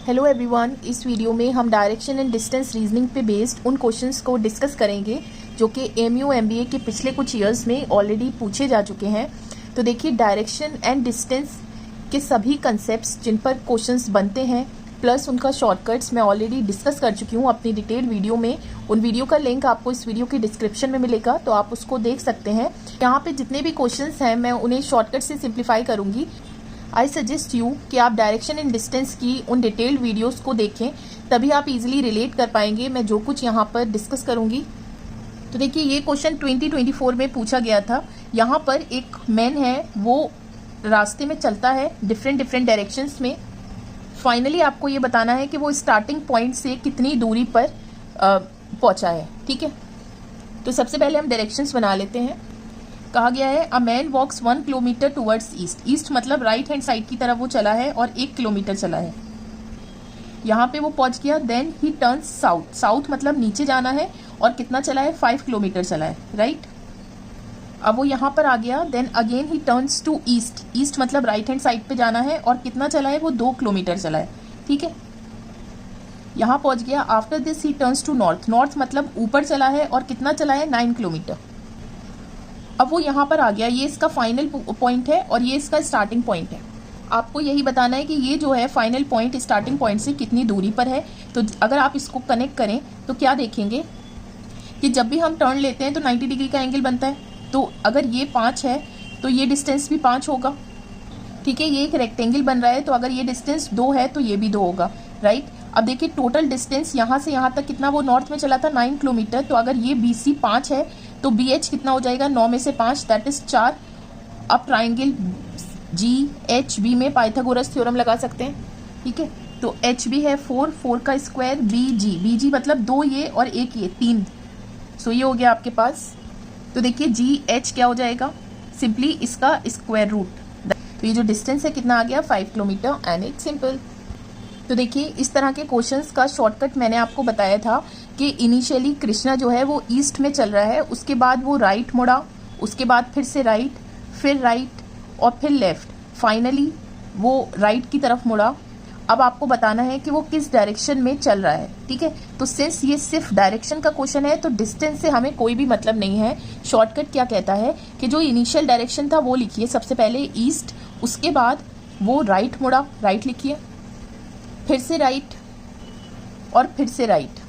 Hello everyone, इस video में हम डायरेक्शन एंड डिस्टेंस रीजनिंग पे बेस्ड उन क्वेश्चंस को डिस्कस करेंगे जो कि एमयू एमबीए के पिछले कुछ ईयर्स में ऑलरेडी पूछे जा चुके हैं। तो देखिए, डायरेक्शन एंड डिस्टेंस के सभी कंसेप्ट्स जिन पर क्वेश्चंस बनते हैं प्लस उनका शॉर्टकट्स मैं ऑलरेडी डिस्कस कर चुकी हूँ अपनी डिटेल वीडियो में। उन वीडियो का लिंक आपको इस वीडियो के डिस्क्रिप्शन में मिलेगा, तो आप उसको देख सकते हैं। यहाँ पे जितने भी क्वेश्चंस हैं मैं उन्हें शॉर्टकट से सिंप्लीफाई करूँगी। आई सजेस्ट यू कि आप डायरेक्शन एंड डिस्टेंस की उन डिटेल्ड वीडियोस को देखें, तभी आप इजीली रिलेट कर पाएंगे मैं जो कुछ यहाँ पर डिस्कस करूँगी। तो देखिए, ये क्वेश्चन 2024 में पूछा गया था। यहाँ पर एक मैन है, वो रास्ते में चलता है डिफरेंट डायरेक्शंस में। फाइनली आपको ये बताना है कि वो स्टार्टिंग पॉइंट से कितनी दूरी पर पहुँचा है। ठीक है, तो सबसे पहले हम डायरेक्शंस बना लेते हैं। कहा गया है a man walks 1 kilometre towards east. East मतलब राइट हैंड साइड की तरफ वो चला है और 1 किलोमीटर चला है, यहाँ पे वो पहुंच गया। Then he turns south. South मतलब नीचे जाना है और कितना चला है, 5 किलोमीटर चला है, राइट। अब वो यहाँ पर आ गया। Then again he turns to east. East मतलब राइट हैंड साइड पे जाना है और कितना चला है, वो 2 किलोमीटर चला है, ठीक है, यहाँ पहुंच गया। After this he turns to north. North मतलब ऊपर चला है और कितना चला है, 9 किलोमीटर। अब वो यहाँ पर आ गया। ये इसका फाइनल पॉइंट है और ये इसका स्टार्टिंग पॉइंट है। आपको यही बताना है कि ये जो है फाइनल पॉइंट स्टार्टिंग पॉइंट से कितनी दूरी पर है। तो अगर आप इसको कनेक्ट करें तो क्या देखेंगे कि जब भी हम टर्न लेते हैं तो 90 डिग्री का एंगल बनता है। तो अगर ये 5 है तो ये डिस्टेंस भी 5 होगा, ठीक है। ये एक रेक्टेंगल बन रहा है, तो अगर ये डिस्टेंस 2 है तो ये भी 2 होगा, राइट। अब देखिए, टोटल डिस्टेंस यहाँ से यहाँ तक कितना, वो नॉर्थ में चला था 9 किलोमीटर। तो अगर ये BC 5 है तो BH कितना हो जाएगा, 9 में से 5 दैट इज 4। अब ट्राइंगल GHB में पाइथागोरस थ्योरम लगा सकते हैं, ठीक है। तो HB है 4 का स्क्वायर, BG मतलब 2 ये और 1 ये, 3। सो ये हो गया आपके पास। तो देखिए GH क्या हो जाएगा, सिंपली इसका स्क्वायर रूट। तो ये जो डिस्टेंस है कितना आ गया, 5 किलोमीटर, एंड इट्स सिंपल। तो देखिए, इस तरह के क्वेश्चंस का शॉर्टकट मैंने आपको बताया था कि इनिशियली कृष्णा जो है वो ईस्ट में चल रहा है, उसके बाद वो राइट मुड़ा, उसके बाद फिर से राइट, फिर राइट और फिर लेफ्ट, फाइनली वो राइट की तरफ मुड़ा। अब आपको बताना है कि वो किस डायरेक्शन में चल रहा है, ठीक है। तो सिंस ये सिर्फ डायरेक्शन का क्वेश्चन है तो डिस्टेंस से हमें कोई भी मतलब नहीं है। शॉर्टकट क्या कहता है कि जो इनिशियल डायरेक्शन था वो लिखिए, सबसे पहले ईस्ट, उसके बाद वो राइट मुड़ा, राइट लिखिए, फिर से राइट और फिर से राइट,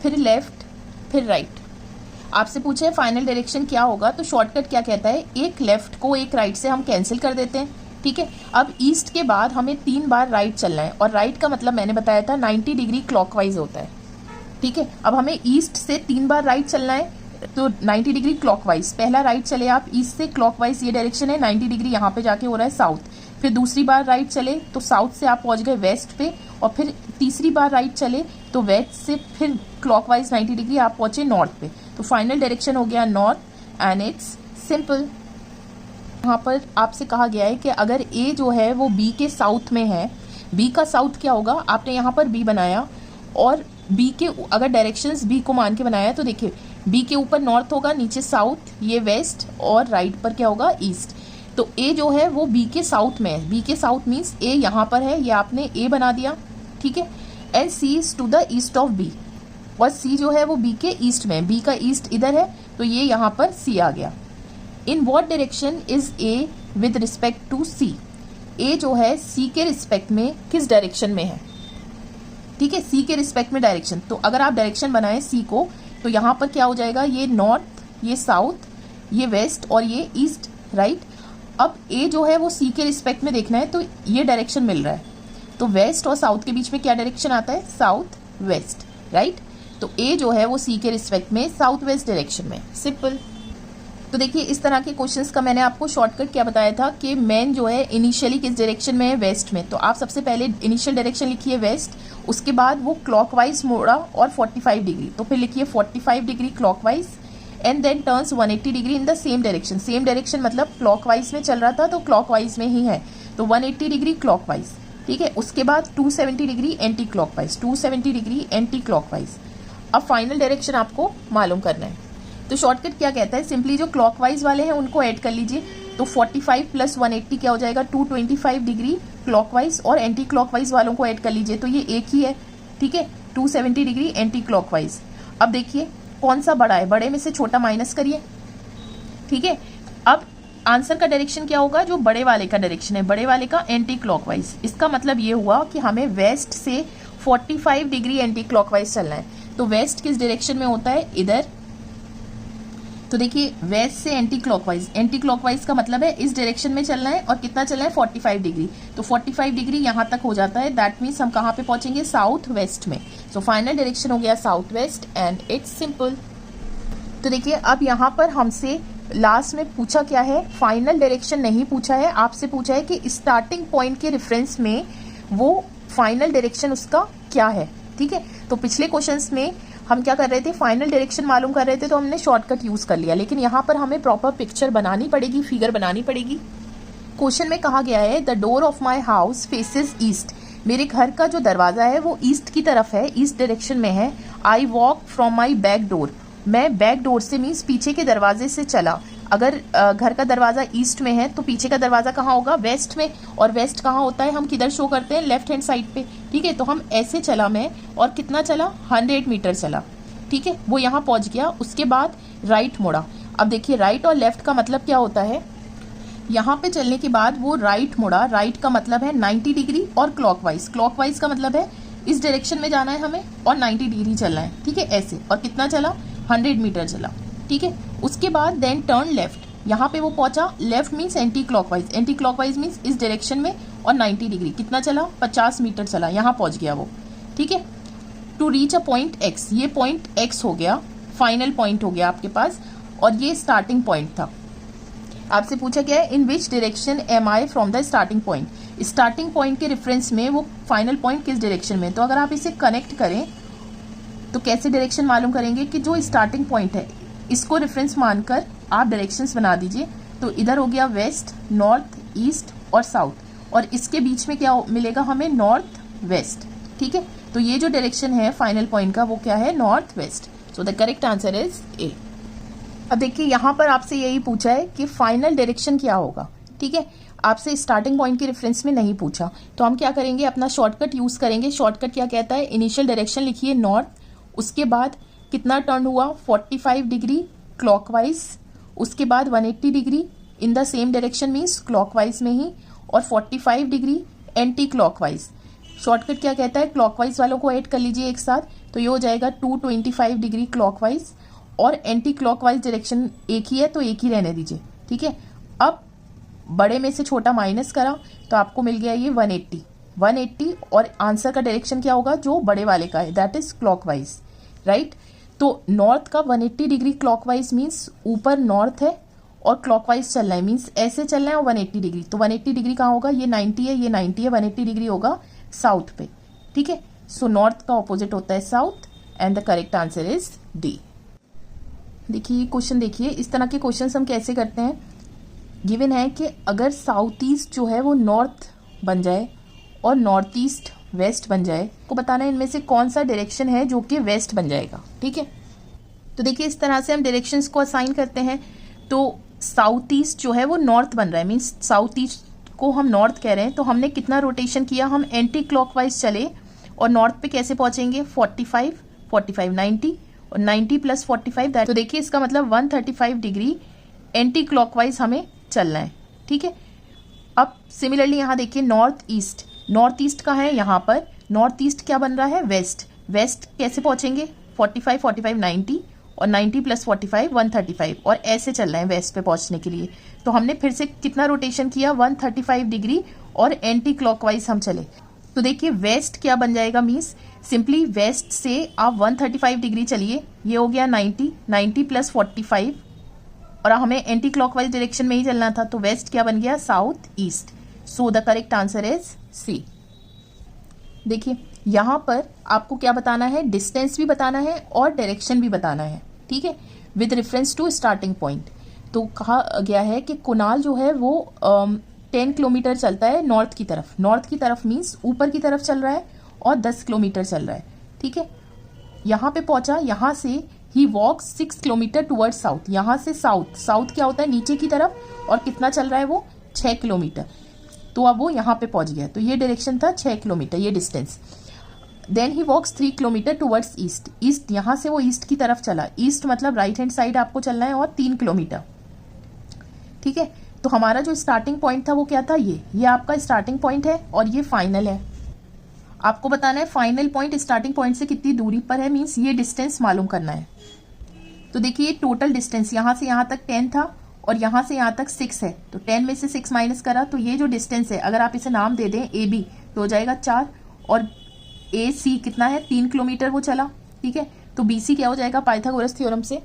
फिर लेफ्ट, फिर राइट। आपसे पूछे है फाइनल डायरेक्शन क्या होगा, तो शॉर्टकट क्या कहता है, एक लेफ्ट को एक राइट से हम कैंसिल कर देते हैं, ठीक है। अब ईस्ट के बाद हमें 3 बार राइट चलना है और राइट का मतलब मैंने बताया था 90 डिग्री क्लॉकवाइज होता है, ठीक है। अब हमें ईस्ट से 3 बार राइट चलना है, तो 90 डिग्री क्लॉकवाइज। पहला राइट चले आप ईस्ट से क्लॉकवाइज, ये डायरेक्शन है, 90 डिग्री यहाँ पे जाके हो रहा है साउथ। फिर दूसरी बार राइट चले तो साउथ से आप पहुंच गए वेस्ट पे, और फिर तीसरी बार राइट चले तो वेस्ट से फिर क्लॉकवाइज 90 डिग्री आप पहुंचे नॉर्थ पे। तो फाइनल डायरेक्शन हो गया नॉर्थ, एंड इट्स सिंपल। यहाँ पर आपसे कहा गया है कि अगर A जो है वो B के साउथ में है, B का साउथ क्या होगा, आपने यहाँ पर B बनाया और B के अगर डायरेक्शंस B को मान के बनाया तो देखिए B के ऊपर नॉर्थ होगा, नीचे साउथ, ये वेस्ट, और राइट पर क्या होगा, ईस्ट। तो A जो है वो B के साउथ में है। B के साउथ मीन्स A यहाँ पर है, ये आपने A बना दिया, ठीक है। And C is to the east of B, और C जो है वो B के ईस्ट में है। B का ईस्ट इधर है तो ये यहाँ पर C आ गया। In what direction is A with respect to C। A जो है C के रिस्पेक्ट में किस डायरेक्शन में है, ठीक है, C के रिस्पेक्ट में डायरेक्शन। तो अगर आप डायरेक्शन बनाएं C को तो यहाँ पर क्या हो जाएगा, ये नॉर्थ, ये साउथ, ये वेस्ट और ये ईस्ट, राइट। अब A जो है वो C के रिस्पेक्ट में देखना है, तो ये डायरेक्शन मिल रहा है, तो वेस्ट और साउथ के बीच में क्या डायरेक्शन आता है, साउथ वेस्ट, राइट। तो A जो है वो C के रिस्पेक्ट में साउथ वेस्ट डायरेक्शन में, सिंपल। तो देखिए, इस तरह के क्वेश्चंस का मैंने आपको शॉर्टकट क्या बताया था कि मैन जो है इनिशियली किस डायरेक्शन में है, वेस्ट में। तो आप सबसे पहले इनिशियल डायरेक्शन लिखिए वेस्ट, उसके बाद वो क्लॉकवाइज मोड़ा और 45 डिग्री, तो फिर लिखिए 45 degree clockwise, and then turns 180 degree in the same direction. Same direction मतलब क्लॉकवाइज में चल रहा था तो क्लॉकवाइज में ही है, तो 180 डिग्री क्लॉकवाइज, ठीक है। उसके बाद 270 degree anti clockwise, 270 degree anti clockwise. अब फाइनल डायरेक्शन आपको मालूम करना है। तो शॉर्टकट क्या कहता है, सिंपली जो क्लॉकवाइज वाले हैं उनको ऐड कर लीजिए। तो 45 प्लस 180 क्या हो जाएगा 225 डिग्री क्लॉकवाइज, और एंटी क्लॉकवाइज वालों को ऐड कर लीजिए तो ये एक ही है, ठीक है, 270 डिग्री एंटी क्लॉकवाइज। अब देखिए कौन सा बड़ा है, बड़े में से छोटा माइनस करिए, ठीक है। अब आंसर का डायरेक्शन क्या होगा, जो बड़े वाले का डायरेक्शन है, बड़े वाले का एंटी क्लॉकवाइज। इसका मतलब ये हुआ कि हमें वेस्ट से 45 डिग्री एंटी क्लॉकवाइज चलना है। तो वेस्ट किस डायरेक्शन में होता है, इधर। तो देखिए वेस्ट से एंटी क्लॉकवाइज का मतलब है इस डायरेक्शन में चलना है, और कितना चलना है 45 डिग्री। तो 45 डिग्री यहां तक हो जाता है, दैट मीन्स हम कहां पे पहुंचेंगे, साउथ वेस्ट में। सो फाइनल डायरेक्शन हो गया south west and it's simple. तो देखिए अब यहाँ पर हमसे लास्ट में पूछा क्या है, फाइनल डायरेक्शन नहीं पूछा है, आपसे पूछा है कि स्टार्टिंग पॉइंट के रेफरेंस में वो फाइनल डायरेक्शन उसका क्या है, ठीक है। तो पिछले क्वेश्चंस में हम क्या कर रहे थे, फाइनल डायरेक्शन मालूम कर रहे थे तो हमने शॉर्टकट यूज कर लिया, लेकिन यहाँ पर हमें प्रॉपर पिक्चर बनानी पड़ेगी, फिगर बनानी पड़ेगी। क्वेश्चन में कहा गया है the door of my house faces east, मेरे घर का जो दरवाजा है वो ईस्ट की तरफ है, ईस्ट डायरेक्शन में है। I walk from my back door, मैं बैक डोर से मीन्स पीछे के दरवाजे से चला। अगर घर का दरवाजा ईस्ट में है तो पीछे का दरवाजा कहाँ होगा, वेस्ट में, और वेस्ट कहाँ होता है, हम किधर शो करते हैं, लेफ्ट हैंड साइड पे, ठीक है। तो हम ऐसे चला मैं, और कितना चला 100 मीटर चला, ठीक है, वो यहाँ पहुंच गया। उसके बाद राइट मुड़ा। अब देखिए राइट और लेफ्ट का मतलब क्या होता है, यहाँ पे चलने के बाद वो राइट मुड़ा, राइट का मतलब है 90 डिग्री, और क्लॉकवाइज का मतलब है इस डायरेक्शन में जाना है हमें और 90 डिग्री चलना है, ठीक है, ऐसे। और कितना चला 100 मीटर चला, ठीक है। उसके बाद देन टर्न लेफ्ट, यहाँ पे वो पहुंचा, left means anti clockwise means इस डायरेक्शन में, और 90 डिग्री कितना चला 50 मीटर चला, यहाँ पहुंच गया वो, ठीक है। To reach a point X, ये पॉइंट एक्स हो गया, फाइनल पॉइंट हो गया आपके पास, और ये स्टार्टिंग पॉइंट था। आपसे पूछा गया है in which direction am I from the starting point, starting point के रेफरेंस में वो फाइनल पॉइंट किस डायरेक्शन में। तो अगर आप इसे कनेक्ट करें तो कैसे डायरेक्शन मालूम करेंगे कि जो स्टार्टिंग पॉइंट है इसको रेफरेंस मानकर आप डायरेक्शंस बना दीजिए। तो इधर हो गया वेस्ट, नॉर्थ, ईस्ट और साउथ, और इसके बीच में क्या मिलेगा हमें, नॉर्थ वेस्ट, ठीक है। तो ये जो डायरेक्शन है फाइनल पॉइंट का वो क्या है, north west. So the correct answer is a. अब देखिए यहाँ पर आपसे यही पूछा है कि फाइनल डायरेक्शन क्या होगा, ठीक है, आपसे स्टार्टिंग पॉइंट के रेफरेंस में नहीं पूछा। तो हम क्या करेंगे, अपना शॉर्टकट यूज करेंगे। शॉर्टकट क्या कहता है, इनिशियल डायरेक्शन लिखिए नॉर्थ, उसके बाद कितना टर्न हुआ 45 डिग्री क्लॉकवाइज, उसके बाद 180 degree in the same direction means clockwise में ही, और 45 डिग्री एंटी क्लॉकवाइज। शॉर्टकट क्या कहता है, क्लॉकवाइज वालों को ऐड कर लीजिए एक साथ, तो ये हो जाएगा 225 डिग्री क्लॉकवाइज, और एंटी क्लॉकवाइज डायरेक्शन एक ही है तो एक ही रहने दीजिए, ठीक है। अब बड़े में से छोटा माइनस करा तो आपको मिल गया ये 180, और आंसर का डायरेक्शन क्या होगा, जो बड़े वाले का है, दैट इज क्लॉकवाइज, राइट। तो नॉर्थ का 180 डिग्री क्लॉकवाइज मीन्स ऊपर नॉर्थ है और क्लॉकवाइज चलना है, मीन्स ऐसे चलना है, और 180 डिग्री, तो 180 डिग्री कहाँ होगा, ये 90 है, ये 90 है, 180 डिग्री होगा साउथ पे, ठीक है। सो नॉर्थ का ऑपोजिट होता है south, and the correct answer is D. देखिए क्वेश्चन, देखिए इस तरह के क्वेश्चन हम कैसे करते हैं। गिवन है कि अगर साउथ ईस्ट जो है वो नॉर्थ बन जाए और नॉर्थ ईस्ट वेस्ट बन जाए, को बताना है इनमें से कौन सा डायरेक्शन है जो कि वेस्ट बन जाएगा, ठीक है। तो देखिए इस तरह से हम डायरेक्शंस को असाइन करते हैं। तो साउथ ईस्ट जो है वो नॉर्थ बन रहा है, मीन्स साउथ ईस्ट को हम नॉर्थ कह रहे हैं, तो हमने कितना रोटेशन किया, हम एंटी क्लॉकवाइज चले, और नॉर्थ पे कैसे पहुंचेंगे 45, 90, और 90 प्लस 45, तो देखिए इसका मतलब 135 डिग्री एंटी क्लॉकवाइज हमें चलना है, ठीक है। अब सिमिलरली यहाँ देखिए नॉर्थ ईस्ट का है, यहाँ पर नॉर्थ ईस्ट क्या बन रहा है, वेस्ट कैसे पहुंचेंगे 45, 90, और 90 प्लस 45 135, और ऐसे चल रहे हैं वेस्ट पे पहुंचने के लिए। तो हमने फिर से कितना रोटेशन किया 135 डिग्री, और एंटी क्लॉकवाइज हम चले। तो देखिए वेस्ट क्या बन जाएगा, मीन्स सिंपली वेस्ट से आप 135 डिग्री चलिए, ये हो गया 90 प्लस 45, और हमें एंटी क्लॉकवाइज डायरेक्शन में ही चलना था, तो वेस्ट क्या बन गया, south east. So the correct answer is C. देखिए यहां पर आपको क्या बताना है, डिस्टेंस भी बताना है और डायरेक्शन भी बताना है, ठीक है, with reference to starting point. तो कहा गया है कि कुणाल जो है वो 10 किलोमीटर चलता है नॉर्थ की तरफ मीन्स ऊपर की तरफ चल रहा है, और 10 किलोमीटर चल रहा है, ठीक है। यहाँ पे पहुंचा, यहाँ से ही वॉक्स 6 किलोमीटर टुवर्ड साउथ, यहाँ से साउथ, साउथ क्या होता है नीचे की तरफ, और कितना चल रहा है वो 6 किलोमीटर, तो अब वो यहाँ पे पहुंच गया, तो ये डायरेक्शन था 6 किलोमीटर, ये distance. Then he walks 3 kilometre towards east, east यहाँ से वो ईस्ट की तरफ चला, ईस्ट मतलब राइट हैंड साइड आपको चलना है, और 3 किलोमीटर, ठीक है। तो हमारा जो स्टार्टिंग पॉइंट था वो क्या था, ये आपका स्टार्टिंग पॉइंट है और ये फाइनल है। आपको बताना है फाइनल पॉइंट स्टार्टिंग पॉइंट से कितनी दूरी पर है, मीन्स ये डिस्टेंस मालूम करना है। तो देखिए टोटल डिस्टेंस यहाँ से यहाँ तक 10 था और यहाँ से यहाँ तक 6 है, तो 10 में से 6 माइनस करा, तो ये जो डिस्टेंस है अगर आप इसे नाम दे दें ए बी तो हो जाएगा 4, और ए सी कितना है 3 किलोमीटर वो चला, ठीक है। तो बी सी क्या हो जाएगा पाइथागोरस थ्योरम से,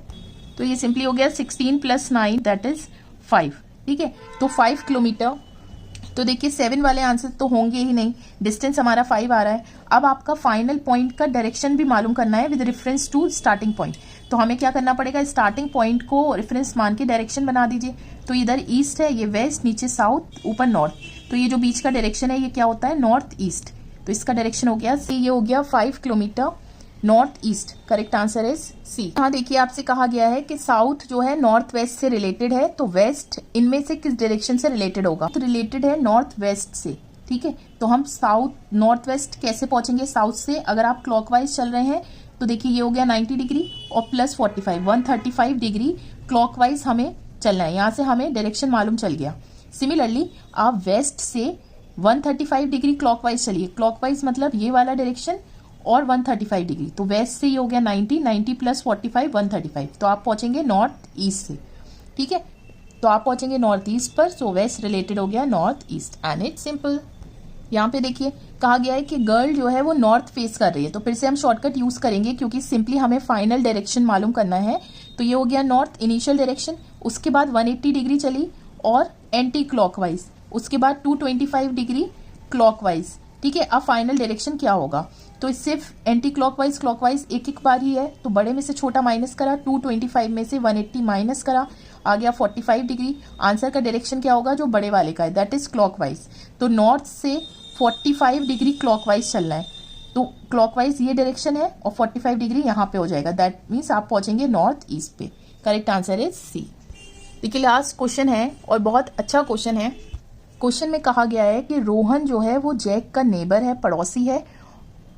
तो ये सिंपली हो गया 16 + 9 दैट इज 5, ठीक है। तो 5 किलोमीटर, तो देखिए 7 वाले आंसर तो होंगे ही नहीं, डिस्टेंस हमारा 5 आ रहा है। अब आपका फाइनल पॉइंट का डायरेक्शन भी मालूम करना है with reference to starting point, तो हमें क्या करना पड़ेगा, स्टार्टिंग पॉइंट को रेफरेंस मान के डायरेक्शन बना दीजिए। तो इधर ईस्ट है, ये वेस्ट, नीचे साउथ, ऊपर नॉर्थ, तो ये जो बीच का डायरेक्शन है ये क्या होता है नॉर्थ ईस्ट, तो इसका डायरेक्शन हो गया सी, ये हो गया 5 kilometre north east, correct answer is C. हाँ देखिए आपसे कहा गया है कि साउथ जो है नॉर्थ वेस्ट से रिलेटेड है, तो वेस्ट इनमें से किस डायरेक्शन से रिलेटेड होगा, तो रिलेटेड है नॉर्थ वेस्ट से, ठीक है। तो हम साउथ नॉर्थ वेस्ट कैसे पहुंचेंगे साउथ से, अगर आप क्लॉकवाइज चल रहे हैं तो देखिए ये हो गया 90 डिग्री और प्लस 45 135 डिग्री क्लॉकवाइज हमें चलना है, यहाँ से हमें डायरेक्शन मालूम चल गया। सिमिलरली आप वेस्ट से 135 डिग्री क्लॉकवाइज चलिए, क्लॉकवाइज मतलब ये वाला डायरेक्शन और 135 डिग्री, तो वेस्ट से ये हो गया 90 + 45 135, तो आप पहुंचेंगे नॉर्थ ईस्ट से, ठीक है। तो आप पहुंचेंगे नॉर्थ ईस्ट पर, सो वेस्ट रिलेटेड हो गया north east and it's simple. यहाँ पे देखिए कहा गया है कि गर्ल जो है वो नॉर्थ फेस कर रही है, तो फिर से हम शॉर्टकट यूज करेंगे क्योंकि सिंपली हमें फाइनल डायरेक्शन मालूम करना है। तो ये हो गया नॉर्थ इनिशियल डायरेक्शन, उसके बाद 180 डिग्री चली और एंटी क्लॉकवाइज, उसके बाद 225 डिग्री क्लॉकवाइज, ठीक है। अब फाइनल डायरेक्शन क्या होगा, तो सिर्फ एंटी क्लॉकवाइज क्लॉकवाइज एक एक बार ही है, तो बड़े में से छोटा माइनस करा, 225 में से 180 माइनस करा, आ गया 45 डिग्री। आंसर का डायरेक्शन क्या होगा जो बड़े वाले का है, दैट इज क्लॉकवाइज, तो नॉर्थ से 45 डिग्री क्लॉकवाइज चलना है, तो क्लॉकवाइज ये डायरेक्शन है और 45 डिग्री यहाँ पे हो जाएगा, दैट मीन्स आप पहुंचेंगे नॉर्थ ईस्ट पे, करेक्ट आंसर इज सी। देखिए लास्ट क्वेश्चन है और बहुत अच्छा क्वेश्चन है। क्वेश्चन में कहा गया है कि रोहन जो है वो जैक का नेबर है, पड़ोसी है,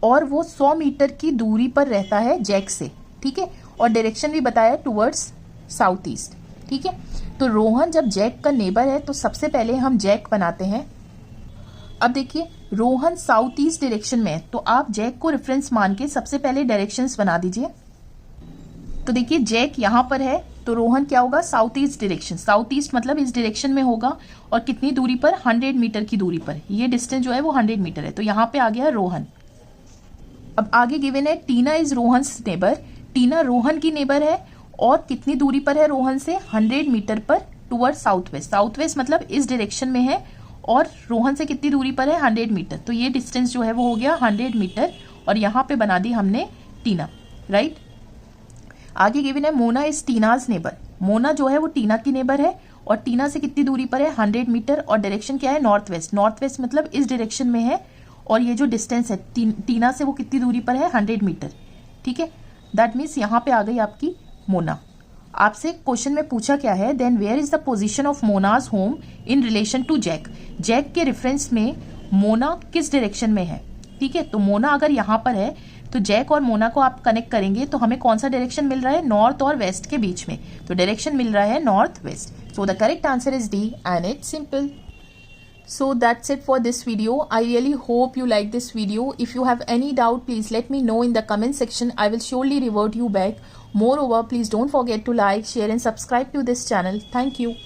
और वो 100 मीटर की दूरी पर रहता है जैक से, ठीक है, और डायरेक्शन भी बताया टुवर्ड्स साउथ ईस्ट, ठीक है। तो रोहन जब जैक का नेबर है तो सबसे पहले हम जैक बनाते हैं। अब देखिए रोहन साउथ ईस्ट डायरेक्शन में है, तो आप जैक को रेफरेंस मान के सबसे पहले डायरेक्शंस बना दीजिए। तो देखिए जैक यहाँ पर है, तो रोहन क्या होगा south east direction, south east मतलब इस डायरेक्शन में होगा, और कितनी दूरी पर 100 मीटर की दूरी पर, ये डिस्टेंस जो है वो 100 मीटर है, तो यहाँ पे आ गया रोहन। अब आगे गिवन है टीना इज रोहन्स नेबर, टीना रोहन की नेबर है और कितनी दूरी पर है रोहन से, 100 मीटर पर toward south west, south west मतलब इस डायरेक्शन में है, और रोहन से कितनी दूरी पर है 100 मीटर, तो ये डिस्टेंस जो है वो हो गया 100 मीटर, और यहाँ पे बना दी हमने टीना, राइट। आगे गिवन है Mona is Tina's neighbour, Mona जो है वो टीना की नेबर है और टीना से कितनी दूरी पर है 100 मीटर, और डायरेक्शन क्या है नॉर्थ वेस्ट, नॉर्थ वेस्ट मतलब इस डायरेक्शन में है, और ये जो डिस्टेंस है टीना से वो कितनी दूरी पर है 100 मीटर, ठीक है। दैट मीन्स यहाँ पे आ गई आपकी मोना। आपसे क्वेश्चन में पूछा क्या है, then where is the position of Mona's home in relation to Jack, Jack के रेफरेंस में मोना किस डायरेक्शन में है, ठीक है। तो मोना अगर यहाँ पर है तो जैक और मोना को आप कनेक्ट करेंगे तो हमें कौन सा डायरेक्शन मिल रहा है, नॉर्थ और वेस्ट के बीच में, तो डायरेक्शन मिल रहा है north west, so the correct answer is D and it's simple. So that's it for this video. I really hope you like this video. If you have any doubt, please let me know in the comment section. I will surely revert you back. Moreover, please don't forget to like, share and subscribe to this channel. Thank you.